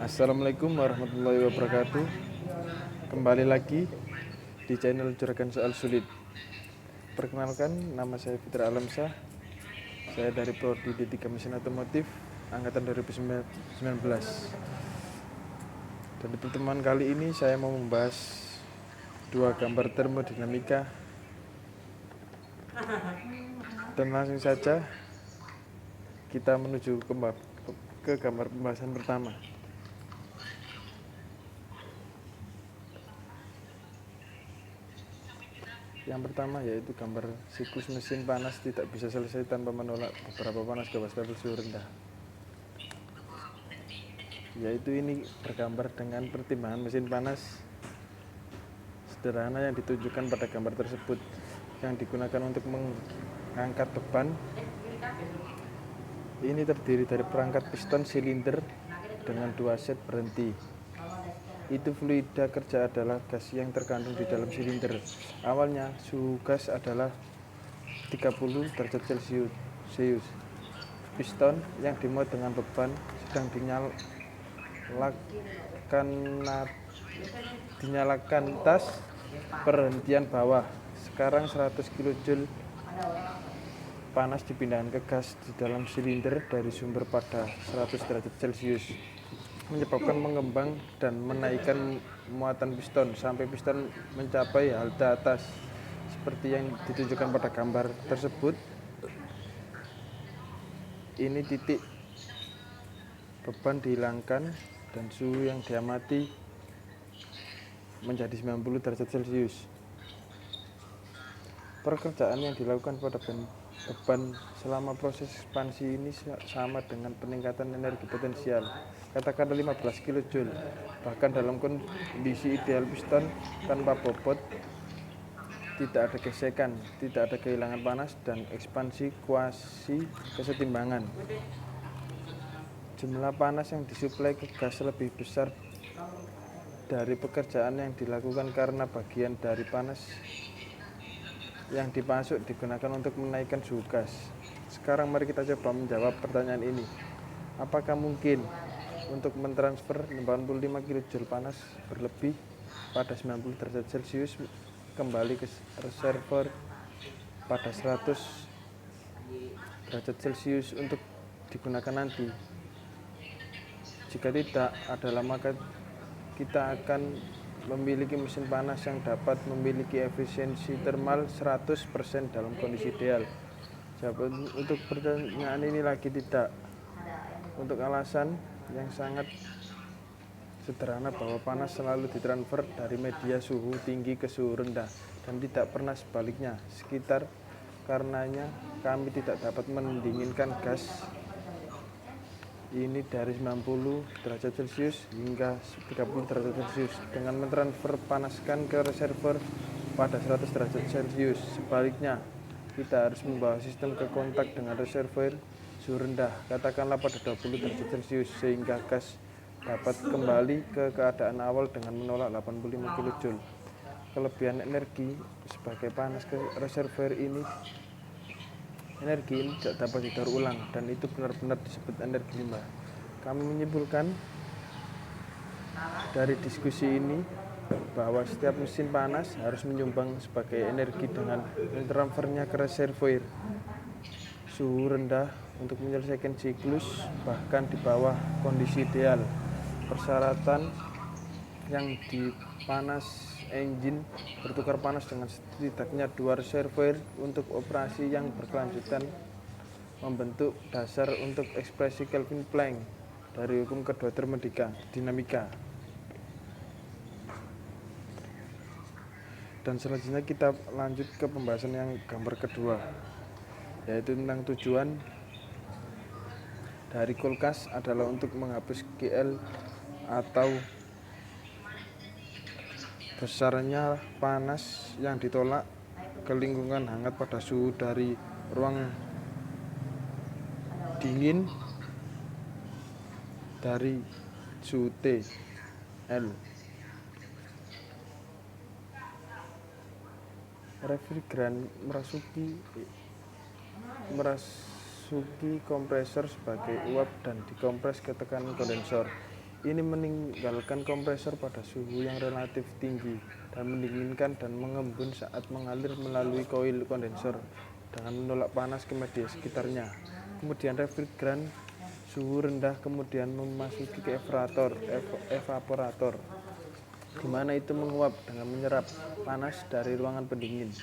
Assalamualaikum warahmatullahi wabarakatuh. Kembali lagi di channel Juragan Soal Sulit. Perkenalkan, nama saya Fitra Alamsyah. Saya dari Prodi D3 Mesin Otomotif angkatan 2019. Dan di pertemuan kali ini saya mau membahas dua gambar termodinamika. Dan langsung saja kita menuju ke gambar pembahasan pertama. Yang pertama yaitu gambar siklus mesin panas tidak bisa selesai tanpa menolak beberapa panas ke wastafel suhu rendah. Yaitu ini bergambar dengan pertimbangan mesin panas sederhana yang ditunjukkan pada gambar tersebut, yang digunakan untuk mengangkat beban. Ini terdiri dari perangkat piston silinder dengan dua set berhenti. Itu fluida kerja adalah gas yang terkandung di dalam silinder. Awalnya suhu gas adalah 30 derajat Celcius. Piston yang dimuat dengan beban sedang dinyalakan tas perhentian bawah. Sekarang 100 kJ panas dipindahkan ke gas di dalam silinder dari sumber pada 100 derajat Celcius, menyebabkan mengembang dan menaikkan muatan piston sampai piston mencapai halte atas seperti yang ditunjukkan pada gambar tersebut. Ini titik beban dihilangkan dan suhu yang diamati menjadi 90 derajat Celcius. Pekerjaan yang dilakukan pada beban selama proses ekspansi ini sama dengan peningkatan energi potensial, katakanlah 15 kJ. Bahkan dalam kondisi ideal piston tanpa bobot, tidak ada gesekan, tidak ada kehilangan panas, dan ekspansi kuasi kesetimbangan. Jumlah panas yang disuplai ke gas lebih besar dari pekerjaan yang dilakukan karena bagian dari panas yang dipasuk digunakan untuk menaikkan suhu gas. Sekarang mari kita coba menjawab pertanyaan ini. Apakah mungkin untuk mentransfer 85 kJ panas berlebih pada 90 derajat Celcius kembali ke reservoir pada 100 derajat Celcius untuk digunakan nanti? Jika tidak adalah, maka kita akan memiliki mesin panas yang dapat memiliki efisiensi termal 100% dalam kondisi ideal. Jawaban untuk pertanyaan ini lagi tidak, untuk alasan yang sangat sederhana bahwa panas selalu ditransfer dari media suhu tinggi ke suhu rendah dan tidak pernah sebaliknya. Karenanya kami tidak dapat mendinginkan gas ini dari 90 derajat Celcius hingga 30 derajat Celcius dengan mentransfer panaskan ke reservoir pada 100 derajat Celcius. Sebaliknya, kita harus membawa sistem ke kontak dengan reservoir suhu rendah, katakanlah pada 20 derajat Celcius, sehingga gas dapat kembali ke keadaan awal dengan menolak 85 kJ. Kelebihan energi sebagai panas ke reservoir ini, energi ini tidak dapat didaur ulang dan itu benar-benar disebut energi limbah. Kami menyimpulkan dari diskusi ini bahwa setiap mesin panas harus menyumbang sebagai energi dengan mentransfernya ke reservoir suhu rendah untuk menyelesaikan siklus, bahkan di bawah kondisi ideal. Persyaratan yang dipanas engine bertukar panas dengan setidaknya dua reservoir untuk operasi yang berkelanjutan membentuk dasar untuk ekspresi Kelvin Planck dari hukum kedua termodinamika. Dan selanjutnya kita lanjut ke pembahasan yang gambar kedua, yaitu tentang tujuan dari kulkas adalah untuk menghapus GL atau besarnya panas yang ditolak ke lingkungan hangat pada suhu dari ruang dingin dari suhu T L. Refrigeran merasuki kompresor sebagai uap dan dikompres ke tekanan kondensor. Ini meninggalkan kompresor pada suhu yang relatif tinggi dan mendinginkan dan mengembun saat mengalir melalui koil kondensor dengan menolak panas ke media sekitarnya. Kemudian refrigeran suhu rendah kemudian memasuki ke evaporator, di mana itu menguap dengan menyerap panas dari ruangan pendingin.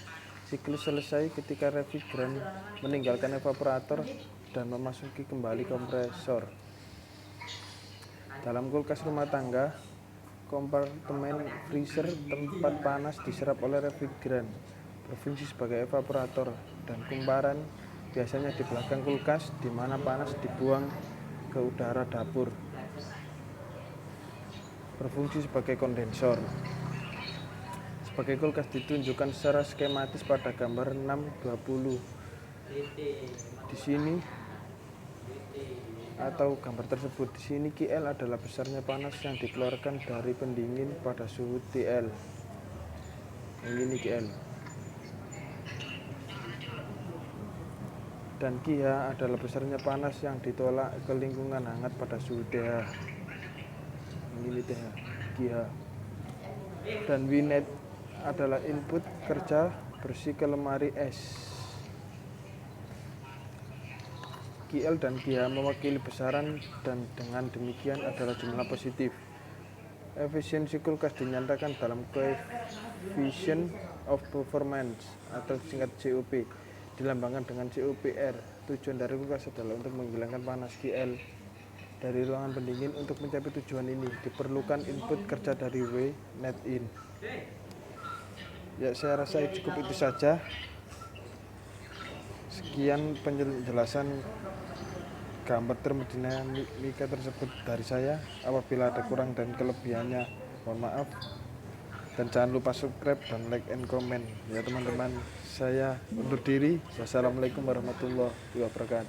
Siklus selesai ketika refrigeran meninggalkan evaporator dan memasuki kembali kompresor. Dalam kulkas rumah tangga, kompartemen freezer tempat panas diserap oleh refrigeran berfungsi sebagai evaporator, dan kumparan biasanya di belakang kulkas di mana panas dibuang ke udara dapur berfungsi sebagai kondensor. Sebagai kulkas ditunjukkan secara skematis pada gambar 6.20 di sini atau gambar tersebut. Di sini QL adalah besarnya panas yang dikeluarkan dari pendingin pada suhu TL. Ini QL. Dan QH adalah besarnya panas yang ditolak ke lingkungan hangat pada suhu TH. Ini TH, QH. Dan WNet adalah input kerja bersih ke lemari es. QL dan QH mewakili besaran dan dengan demikian adalah jumlah positif. Efisiensi kulkas dinyatakan dalam Coefficient of Performance atau singkat COP, dilambangkan dengan COPR. Tujuan dari kulkas adalah untuk menghilangkan panas QL dari ruangan pendingin. Untuk mencapai tujuan ini diperlukan input kerja dari W net in. Ya, saya rasa cukup itu saja. Sekian penjelasan gambar termodinamika tersebut dari saya. Apabila ada kurang dan kelebihannya, mohon maaf. Dan jangan lupa subscribe dan like and comment ya teman-teman. Saya undur diri. Wassalamualaikum warahmatullahi wabarakatuh.